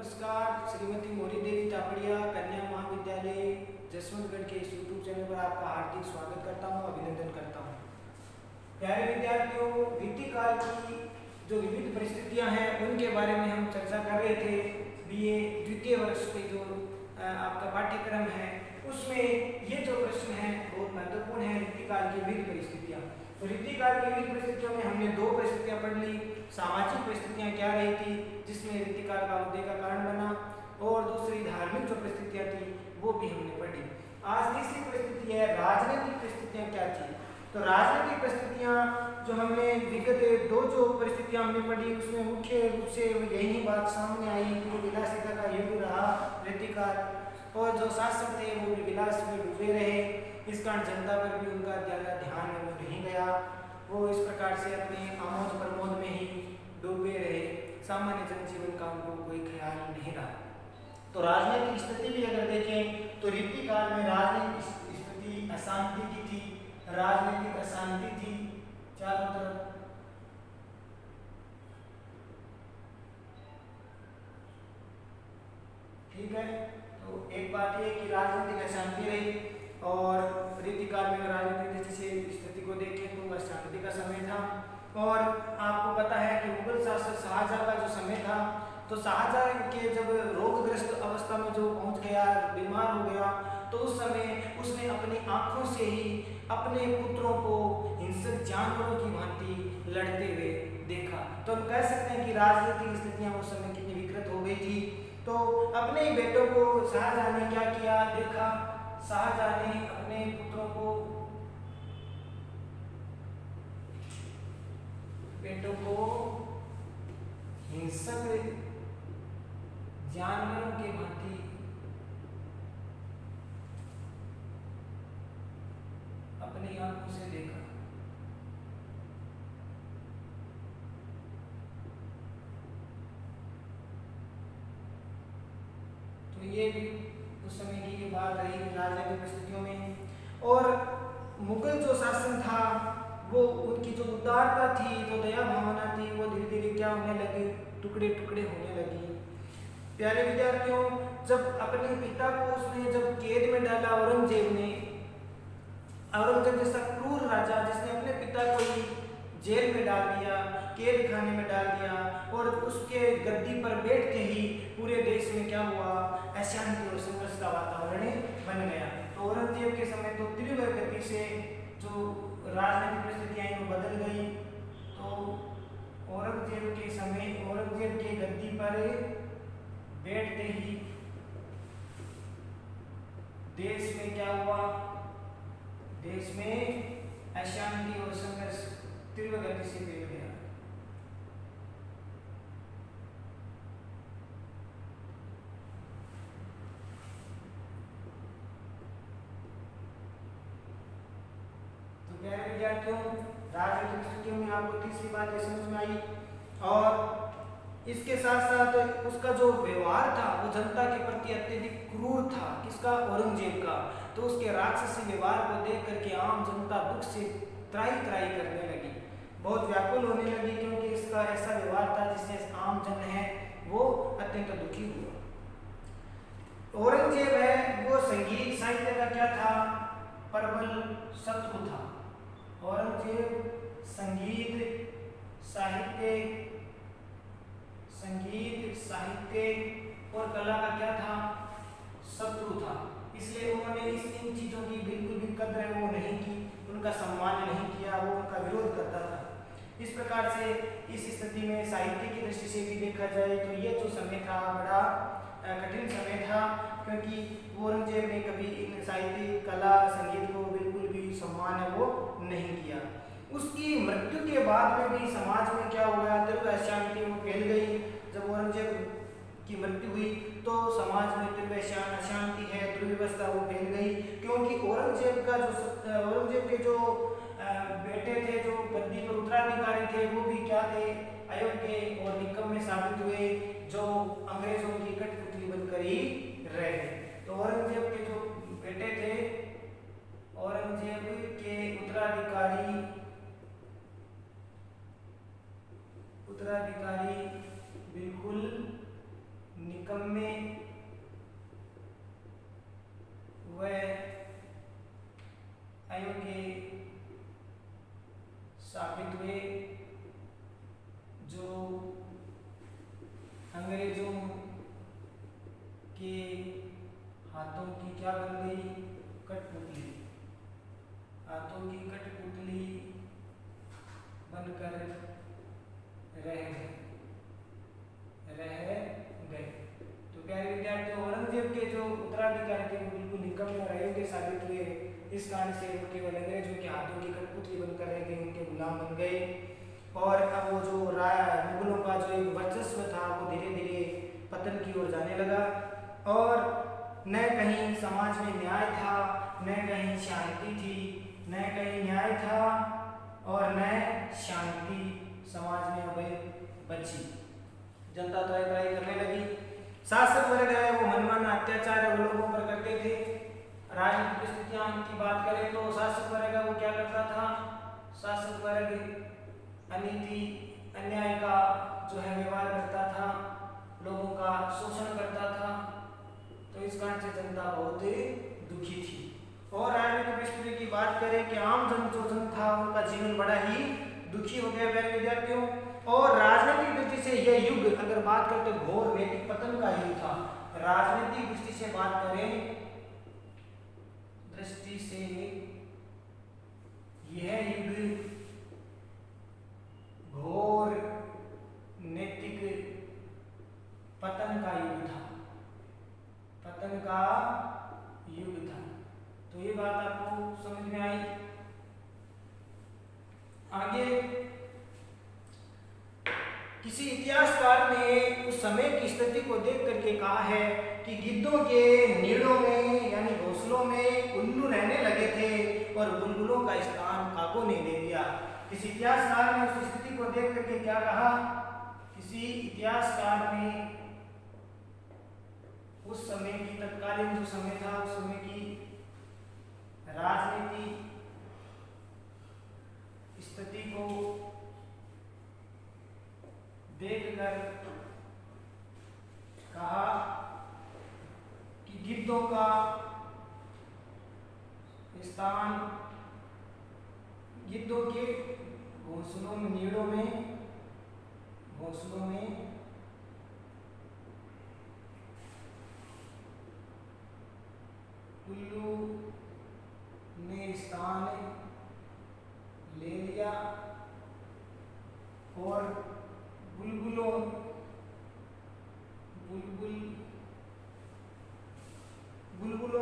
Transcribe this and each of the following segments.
नमस्कार। श्रीमती मोरी देवी तापड़िया कन्या महाविद्यालय जसवंतगढ़ के इस यूट्यूब चैनल पर आपका हार्दिक स्वागत करता हूं, अभिनंदन करता हूं। प्यारे विद्यार्थियों, रीतिकाल की जो विविध परिस्थितियां हैं उनके बारे में हम चर्चा कर रहे थे। बीए द्वितीय वर्ष के जो आपका पाठ्यक्रम है उसमें ये जो प्रश्न है बहुत महत्वपूर्ण है, रीतिकाल की विविध परिस्थितियां। तो रीतिकाल की विविध परिस्थितियों में हमने दो परिस्थितियां पढ़ ली। सामाजिक परिस्थितियां क्या रही थी जिसमें रीतिकाल का उदय का कारण बना, और दूसरी धार्मिक जो परिस्थितियां थी वो भी हमने पढ़ी। आज तीसरी परिस्थिति है राजनीतिक परिस्थितियां क्या थी। तो राजनीतिक परिस्थितियां जो हमने विगत दो जो परिस्थितियां हमने पढ़ी उसमें मुख्य रूप से यही बात सामने आई कि वो विलासिता का युग रहा रीतिकाल, और जो शासक थे वो भी विलास में डूबे रहे। इस कारण जनता पर भी उनका ज़्यादा ध्यान नहीं गया, वो इस प्रकार से अपने आमोद प्रमोद में ही डूबे रहे, सामान्य जनजीवन का उनको कोई ख्याल नहीं रहा। तो राजनीतिक स्थिति भी अगर देखें तो रीतिकाल में राजनीतिक स्थिति अशांति की थी, राजनीतिक अशांति थी चारों तरफ। ठीक है, तो एक बात ये कि राजनीतिक अशांति रही, और रीतिकाल में राजनीतिक स्थिति को देखें तो अशांति का समय था। और आपको पता है कि मुगल शासक शाहजहां का जो समय था, तो शाहजहां के जब रोगग्रस्त अवस्था में जो पहुंच गया, बीमार हो गया, तो उस समय उसने अपनी आंखों से ही अपने पुत्रों को हिंसक जानवरों की भांति लड़ते हुए देखा। तो हम कह सकते हैं कि राजनीतिक स्थितियां उस समय कितनी विकृत हो गई थी। तो अपने ही बेटों को शाहजहां ने क्या किया, देखा, शाहजहां ने अपने पुत्रों को हिंसक जानवरों के भांति अपनी आंखों से देखा। तो ये भी उस समय की बात रही राजनीतिक परिस्थितियों में। और मुगल जो शासन था वो उनकी जो उदारता थी, जो दया भावना थी, वो धीरे धीरे क्या होने लगी, टुकड़े टुकड़े होने लगी। प्यारे विद्यार्थियों, जब अपने पिता को उसने जब कैद में डाला औरंगजेब ने, औरंगजेब जैसा क्रूर राजा जिसने अपने पिता को ही जेल में डाल दिया, कैद खाने में डाल दिया, और उसके गद्दी पर बैठते ही पूरे देश में क्या हुआ, अशांति और संघर्ष का वातावरण बन गया। तो औरंगजेब के समय तो तीव्र गति से जो राजनीतिक परिस्थितियां वो बदल गई। तो औरंगजेब के समय, औरंगजेब के गद्दी पर बैठते ही देश में क्या हुआ, देश में अशांति और संघर्ष तीव्र गति से बढ़ गया। तो प्यारे विद्यार्थियों, राजनीतिक स्थितियों में आपको तीसरी बात ये समझ में आई। और इसके साथ साथ उसका जो व्यवहार था वो जनता के प्रति अत्यधिक क्रूर था। किसका, औरंगजेब का। तो उसके राक्षसी व्यवहार को देख करके आम जनता दुख से त्राही त्राही करने लगी, बहुत व्याकुल होने लगी, क्योंकि इसका ऐसा व्यवहार था जिससे आम जन है वो अत्यंत दुखी हुआ। औरंगजेब है वो संगीत साहित्य का क्या था, प्रबल शत्रु था। औरंगजेब संगीत साहित्य और कला का क्या था, शत्रु था। इसलिए उन्होंने इन चीजों की बिल्कुल भी कद्र वो नहीं की, उनका सम्मान नहीं किया, वो उनका विरोध करता था। इस प्रकार से इस स्थिति में साहित्य की दृष्टि से भी देखा जाए तो ये जो समय था बड़ा कठिन समय था, क्योंकि औरंगजेब ने कभी इन साहित्य, कला, संगीत को बिल्कुल भी सम्मान वो नहीं किया। उसकी मृत्यु के बाद में भी समाज में क्या हो गया, तीव्र अशांति वो फैल गई। जब औरंगजेब की मृत्यु हुई तो समाज में तीव्र अशांति है, दुर्व्यवस्था वो फैल गई, क्योंकि औरंगजेब के जो बेटे थे, जो गद्दी पर उत्तराधिकारी थे, वो भी क्या थे, अयोग्य और निकम्मे साबित हुए, जो अंग्रेजों की कठपुतली बनकर ही रह गए। तो औरंगजेब के जो बेटे थे, औरंगजेब के उत्तराधिकारी बिल्कुल निकम्मे व अयोग्य साबित हुए, जो अंग्रेजों के हाथों की क्या बन गई, कठपुतली, हाथों की कठपुतली बनकर रह गए। तो प्यारे विद्यार्थियों, औरंगजेब के जो उत्तराधिकारी थे वो बिल्कुल निकम्मे और अयोग्य साबित हुए। इस कारण से वो केवल अंग्रेजों के हाथों की कठपुतली बनकर रह गए, उनके गुलाम बन गए। और अब वो जो मुगलों का जो एक वर्चस्व था वो धीरे धीरे पतन की ओर जाने लगा, और न कहीं समाज में न्याय था, न कहीं शांति थी, न कहीं न्याय था और न शांति समाज में अब बची। जनता त्राही करने लगी। शासक वर्ग है वो मनमाना अत्याचार है वो लोगों पर करते थे। राजनीतिक स्थितियां की बात करें तो शासक वर्ग है वो क्या करता था, शासक वर्ग अनीति अन्याय का जो है व्यवहार करता था, लोगों का शोषण करता था। तो इस कारण से जनता बहुत दुखी थी। और राजनीतिक परिस्थिति की बात करें कि आम जन था उनका जीवन बड़ा ही दुखी हो गया प्यारे विद्यार्थियों। और राजनीतिक दृष्टि से यह युग अगर बात करते घोर नैतिक पतन का युग था। राजनीतिक दृष्टि से बात करें, दृष्टि से यह युग घोर नैतिक पतन का युग था, पतन का युग था। तो ये बात आपको समझ में आई। आगे किसी इतिहासकार ने उस समय की स्थिति को देख करके कहा है कि गिद्धों के नीड़ों में यानी घोंसलों में उल्लू रहने लगे थे और बुलबुलों का स्थान काकों ने ले लिया। किसी इतिहासकार ने उस स्थिति को देख करके क्या कहा, किसी इतिहासकार ने उस समय की तत्कालीन जो समय था उस समय की राजनीति स्थिति को देखकर कहा कि गिद्धों का स्थान गिद्धों के घोंसलों में नीड़ों में घोंसलों में उल्लू ने स्थान ले लिया और बुलबुलों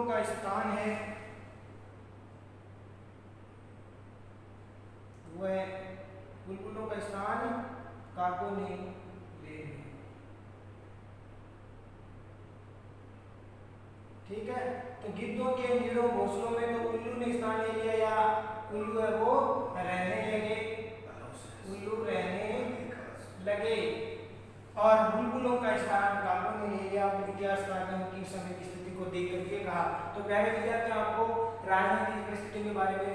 का स्थान है वह बुलबुलों का स्थान काकों ने ले लिया। ठीक है, तो गिद्धों के नीड़ों घोंसलों में तो उल्लू ने स्थान ले लिया या उल्लू है वो रहने लगे, उल्लू रहने लगे और बुलबुलों का स्थान काकों ने ले लिया। इतिहासकार ने उनकी समय की स्थिति को देख करके कहा। तो प्यारे विद्यार्थियों, आपको राजनीतिक परिस्थिति के बारे में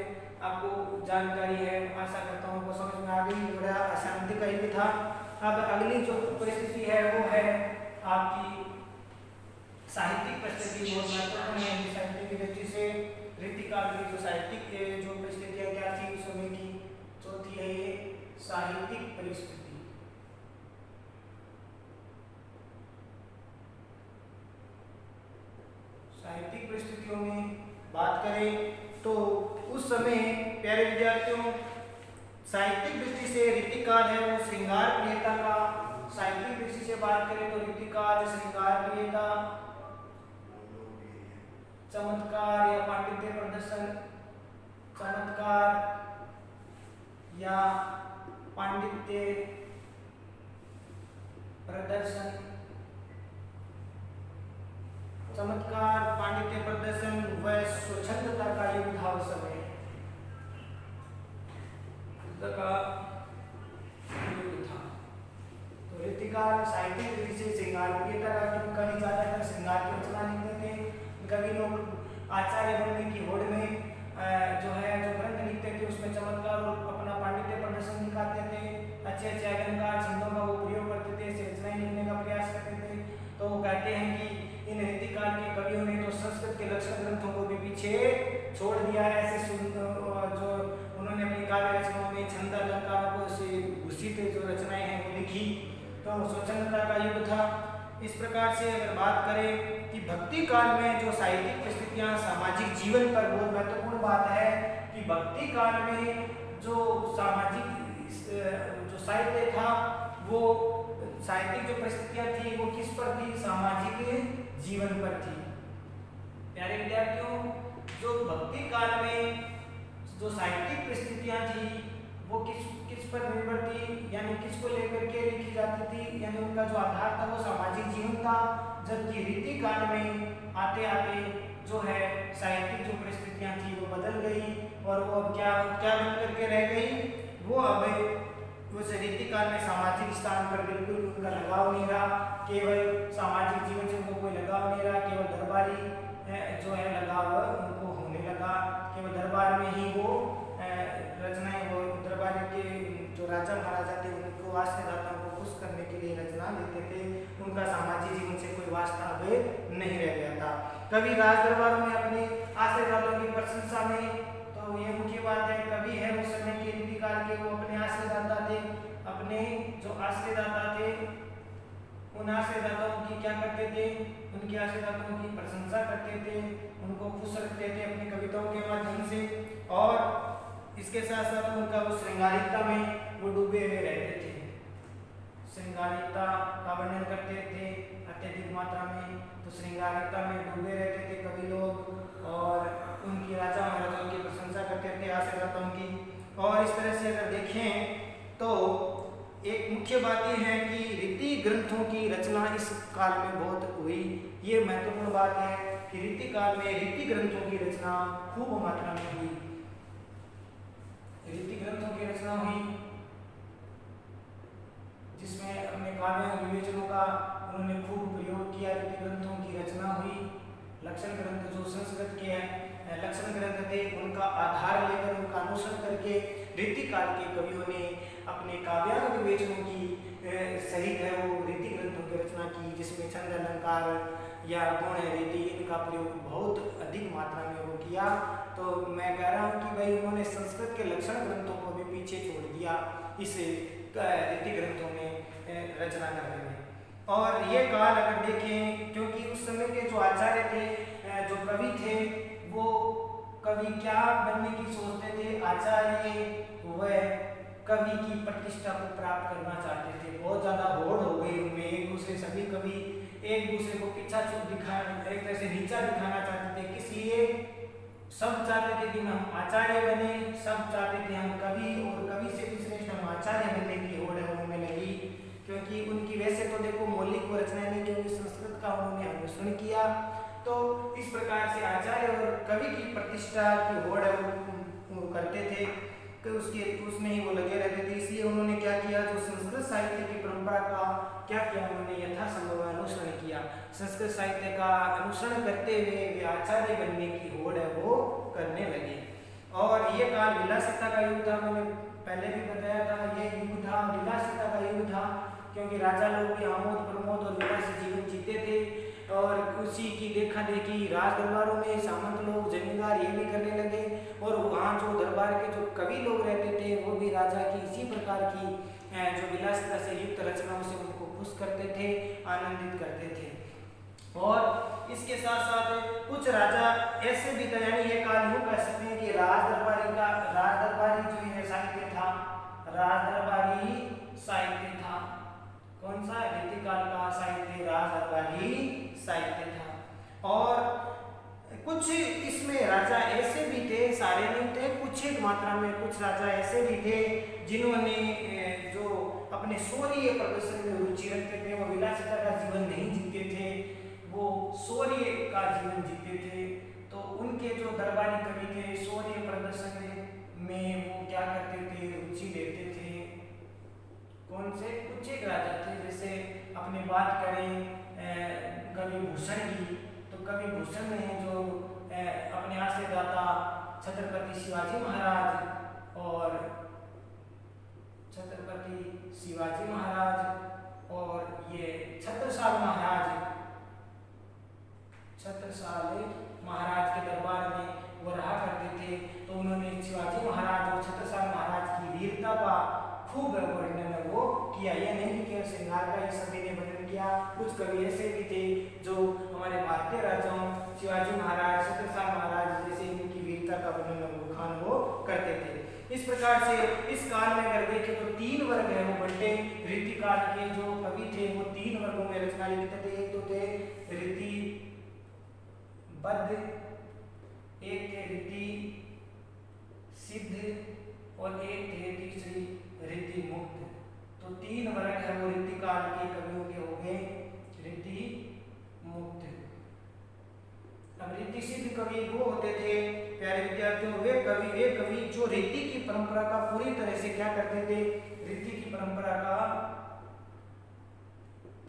आपको जानकारी है, आशा करता हूँ आपको समझ में आ गई। बड़ा अशांति का युग था। अब अगली जो परिस्थिति है वो है आपकी साहित्यिक परिस्थिति। बहुत महत्वपूर्ण है साहित्य की दृष्टि से। रीतिकाल की जो साहित्यिक जो परिस्थितियाँ क्या थी उस समय की, चौथी है ये साहित्यिक परिस्थिति। साहित्यिक परिस्थितियों में बात करें तो उस समय प्यारे विद्यार्थियों साहित्यिक दृष्टि से रीतिकाल है वो श्रृंगार प्रियता का। साहित्यिक दृष्टि से बात करें तो रीतिकाल श्रृंगार प्रियता, चमत्कार या पांडित्य प्रदर्शन, चमत्कार या पांडित्य प्रदर्शन, चमत्कार पांडित्य प्रदर्शन व स्वच्छंदता का युग था उस समय का युग था। तो रीतिकाल साहित्यिक दृष्टि से श्रृंगार प्रियता का युग कभी ज्यादातर श्रृंगार की रचना लिखते थे। कभी लोग आचार्य बनने की होड़ में जो है जो ग्रंथ लिखते थे उसमें चमत्कार और अपना पांडित्य प्रदर्शन दिखाते थे। अच्छे अच्छे अलंकार छंदों का वो प्रयोग करते थे, रचनाएं लिखने का प्रयास करते थे। तो कहते हैं कि इन रीतिकाल के कवियों ने तो संस्कृत के लक्षण ग्रंथों को भी पीछे छोड़ दिया है। ऐसे जो उन्होंने अपनी काव्य रचनाओं में छंद अलंकारों से घुसित जो रचनाएं हैं वो लिखी, तो स्वच्छंदता का युग था। इस प्रकार से अगर बात करें कि भक्ति काल में जो साहित्यिक परिस्थितियां सामाजिक जीवन पर बहुत महत्वपूर्ण बात है कि भक्ति काल में जो सामाजिक जो साहित्य था वो साहित्यिक जो परिस्थितियां थी वो किस पर थी, सामाजिक जीवन पर थी। प्यारे विद्यार्थियों, जो भक्ति काल में जो साहित्यिक परिस्थितियां थी वो किस पर निर्भर थी, यानी किसको लेकर के लिखी जाती थी, यानी उनका जो आधार था वो सामाजिक जीवन था। जबकि रीति काल में आते आते जो है साहित्यिक जो परिस्थितियां थी वो बदल गई और वो अब क्या बन करके रह गई, वो अब उस रीति काल में सामाजिक स्थान पर बिल्कुल उनका लगाव नहीं रहा, केवल सामाजिक जीवन से उनको कोई लगाव नहीं रहा, केवल दरबारी जो है लगाव उनको होने लगा। केवल दरबार में ही वो रचनाएं, वो दरबार के जो राजा महाराजा थे उनको आश्रयदाताओं को खुश करने के लिए रचना देते थे, उनका सामाजिक जीवन से कोई वास्ता अब नहीं रह गया था। कभी राज दरबारों में अपने आश्रयदाताओं की प्रशंसा में, तो ये मुख्य बात है, कभी है उस समय के रीतिकाल के वो अपने आश्रयदाता थे, अपने जो आश्रयदाता थे उन आश्रयदाताओं की क्या करते थे, उनके आश्रयदाताओं की प्रशंसा करते थे, उनको खुश रखते थे अपनी कविताओं के माध्यम से, और इसके साथ साथ उनका वो श्रृंगारिकता में वो डूबे हुए रहते थे, श्रृंगारिकता का वर्णन करते थे अत्यधिक मात्रा में, तो श्रृंगारिकता में डूबे रहते थे कवि लोग और उनकी राजा महाराजाओं की प्रशंसा करते थे, आश्रयदाताओं की। और इस तरह से अगर देखें तो एक मुख्य बात यह है कि रीति ग्रंथों की रचना इस काल में बहुत हुई। ये महत्वपूर्ण बात है कि रीति काल में रीति ग्रंथों की रचना खूब मात्रा में हुई, रीति ग्रंथों की रचना हुई जिसमें अपने काव्यों विवेचनों का उन्होंने खूब प्रयोग किया। रीति ग्रंथों की रचना हुई। लक्षण ग्रंथ जो संस्कृत के लक्षण ग्रंथ थे उनका आधार लेकर उनका अनुसरण करके रीति काल के कवियों ने अपने काव्यात्मक विवेचनों की सहित है वो रीति ग्रंथों की रचना की, जिसमें छंद अलंकार या गुण रीति इनका प्रयोग बहुत अधिक मात्रा में वो किया। तो मैं कह रहा हूँ कि भाई उन्होंने संस्कृत के लक्षण ग्रंथों को भी पीछे छोड़ दिया इस रीति ग्रंथों में रचना करने में। और ये काल अगर देखें, क्योंकि उस समय के जो आचार्य थे, जो कवि थे, वो कवि क्या बनने की सोचते थे, आचार्य वह कवि की प्रतिष्ठा को प्राप्त करना चाहते थे। बहुत ज़्यादा होड़ हो गई उनमें, एक दूसरे सभी कवि एक दूसरे को पीछा दिखाना, एक तरह से नीचा दिखाना चाहते थे। इसलिए सब चाहते थे कि हम आचार्य बने, सब चाहते थे हम कवि, और कवि से भी श्रेष्ठ हम आचार्य बनने की होड़ है उनमें लगी। क्योंकि उनकी वैसे तो देखो मौलिक रचनाएं नहीं, क्योंकि संस्कृत का उन्होंने अनुसरण किया, तो इस प्रकार से आचार्य और कवि की प्रतिष्ठा की होड़ है वो करते थे कि उसमें ही वो लगे रहते थे। इसलिए उन्होंने क्या किया, जो संस्कृत साहित्य की परंपरा का क्या किया, उन्होंने यथासंभव अनुसरण किया। संस्कृत साहित्य का अनुसरण करते हुए वे आचार्य बनने की होड़ है वो करने लगे। और ये काल विलासिता का युग था, मैंने पहले भी बताया था, ये युग था विलासिता का युग था, क्योंकि राजा लोग भी आमोद प्रमोद और विलासी जीवन जीते थे, और उसी की देखा देखी राज दरबारों में सामंत लोग, जमींदार ये भी करने लगे, और वहाँ जो दरबार के जो कवि लोग रहते थे वो भी राजा की इसी प्रकार की जो विलासिता से युक्त रचनाओं से उनको खुश करते थे, आनंदित करते थे। और इसके साथ साथ कुछ राजा ऐसे भी थे, यानी ये काल यूँ कह सकते हैं कि राज दरबारी जो ये साहित्य था, राज दरबारी साहित्य था। कौन सा? रीतिकाल का साहित्य राज दरबारी साहित्य था। और कुछ इसमें राजा ऐसे भी थे, सारे नहीं थे, कुछ एक मात्रा में कुछ राजा ऐसे भी थे जिन्होंने जो अपने शौर्य प्रदर्शन में रुचि रखते थे, वो विलासिता का जीवन नहीं जीते थे, वो शौर्य का जीवन जीते थे। तो उनके जो दरबारी कवि थे शौर्य प्रदर्शन में वो क्या करते थे, रुचि लेते थे। कौन से? कुछ एक राजा थे, जैसे अपने बात करें कवि भूषण की, तो कवि भूषण ने जो अपने आश्रयदाता छत्रपति शिवाजी महाराज और छत्रपति शिवाजी महाराज और ये छत्रसाल महाराज श्रृंगार का ही सभी ने वर्णन किया। कुछ कवि ऐसे भी थे जो हमारे भारतीय राजाओं शिवाजी महाराज, छत्रसाल महाराज जैसे इनकी वीरता का वर्णन खान वो करते थे। इस प्रकार से इस काल में अगर देखें तो तीन वर्ग है वो बंटे रीतिकाल के जो कवि थे वो तीन वर्गों में रचना लिखते थे। एक तो थे रीति बद्ध, एक थे रीति सिद्ध और एक थे तीसरी रीति मुक्त। तो तीन वर्ग है वो रीतिकाल के कवियों के हो गए रीति मुक्त। अब रीति सिद्ध कवि वो होते थे प्यारे विद्यार्थियों, वे कवि जो रीति की परंपरा का पूरी तरह से क्या करते थे, रीति की परंपरा का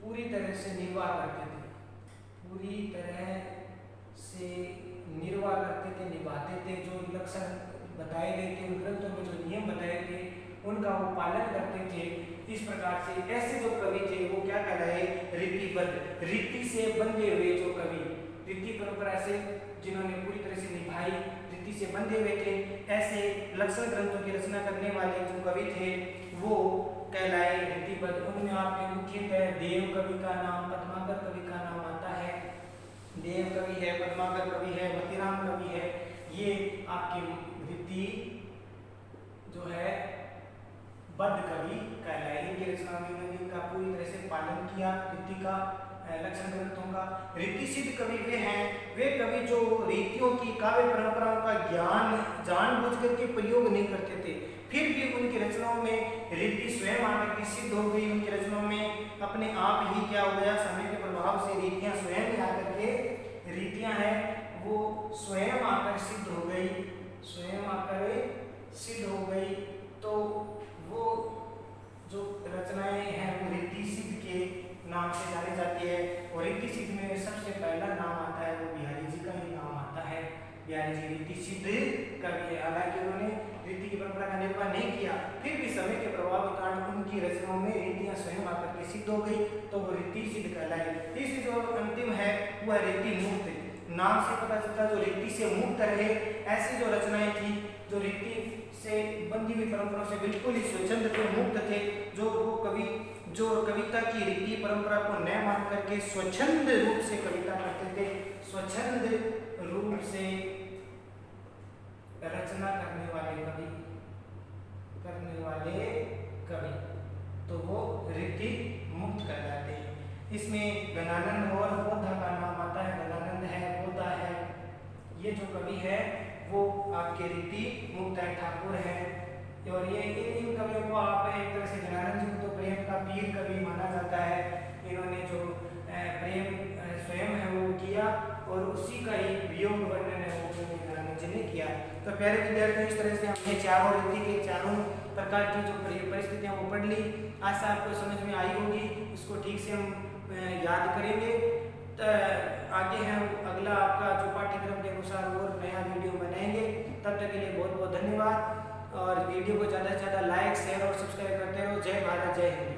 पूरी तरह से निर्वाह करते थे, पूरी तरह से निर्वाह करते थे, निभाते थे। जो लक्षण बताए गए थे उन ग्रंथों में, जो नियम बताए थे उनका वो पालन करते थे। इस प्रकार से ऐसे जो कवि थे वो क्या कहलाए, रीतिबद्ध, रीति से बंधे हुए जो कवि, रीति परंपरा से जिन्होंने पूरी तरह से निभाई, रीति से बंधे हुए थे, ऐसे लक्षण ग्रंथों की रचना करने वाले जो कवि थे वो कहलाए रीतिबद्ध। उनमें आपके मुख्यतः देव कवि का नाम, पद्माकर कवि का नाम आता है। देव कवि है, पद्माकर कवि है, मतिराम कवि है, ये आपकी रीति जो है बद्ध कवि कहलाए। इनकी रचना में उन्होंने इनका पूरी तरह से पालन किया रीति का, लक्षण ग्रंथों का। रीति सिद्ध कवि वे हैं, वे कवि जो रीतियों की काव्य परंपराओं का ज्ञान जानबूझ करके प्रयोग नहीं करते थे, फिर भी उनकी रचनाओं में रीति स्वयं आकर के सिद्ध हो गई। उनकी रचनाओं में अपने आप ही क्या हो गया, समय के प्रभाव से रीतियां स्वयं ही आकर के रीतियां हैं वो स्वयं आकर सिद्ध हो गई, स्वयं आकर सिद्ध हो गई। तो वो जो रचनाएं हैं वो रीति सिद्ध के नाम से जानी जाती है। और रीति सिद्ध में सबसे पहला नाम आता है वो बिहारी जी का ही नाम आता है। बिहारी जी रीति सिद्ध कवि है। हालांकि उन्होंने रीति की परंपरा का निर्वाह नहीं किया, फिर भी समय के प्रभाव के कारण उनकी रचनाओं में रीतियां स्वयं आकर के सिद्ध हो गई, तो वो रीति सिद्ध कहलाई। तीसरी जो अंतिम है वो है रीति मुक्त। नाम से पता चलता जो रीति से मुक्त रहे, ऐसी जो रचनाएं थी जो रीति से बंधी हुई परंपराओं से बिल्कुल ही स्वच्छंद थे, मुक्त थे, जो वो कवि जो कविता की रीति परंपरा को न मान करके स्वच्छंद रूप से कविता करते थे, स्वच्छंद रूप से रचना करने वाले कवि तो वो रीति मुक्त कहलाते हैं। इसमें गणानंद और बोधा का नाम आता है। गणानंद है, बोधा है, ये जो कवि है वो आपके रीति मुक्त है, ठाकुर है। और ये इन कवियों को आप एक तरह से गणानंद जी को तो प्रेम का पीर कवि माना जाता है। इन्होंने जो प्रेम स्वयं है वो किया और उसी का ही वियोग वर्णन है वो गणानंद जी ने किया। तो प्यारे विद्यार्थियों, इस तरह से हमने चारों रीति के चारों प्रकार की जो परिस्थितियां वो पढ़ ली। आशा आपको समझ में आई होगी, इसको ठीक से हम याद करेंगे। तो आगे हम अगला आपका जो पाठ्यक्रम के अनुसार और नया वीडियो बनाएंगे। तब तक के लिए बहुत बहुत धन्यवाद और वीडियो को ज़्यादा से ज़्यादा लाइक, शेयर और सब्सक्राइब करते रहो। जय भारत, जय हिंद।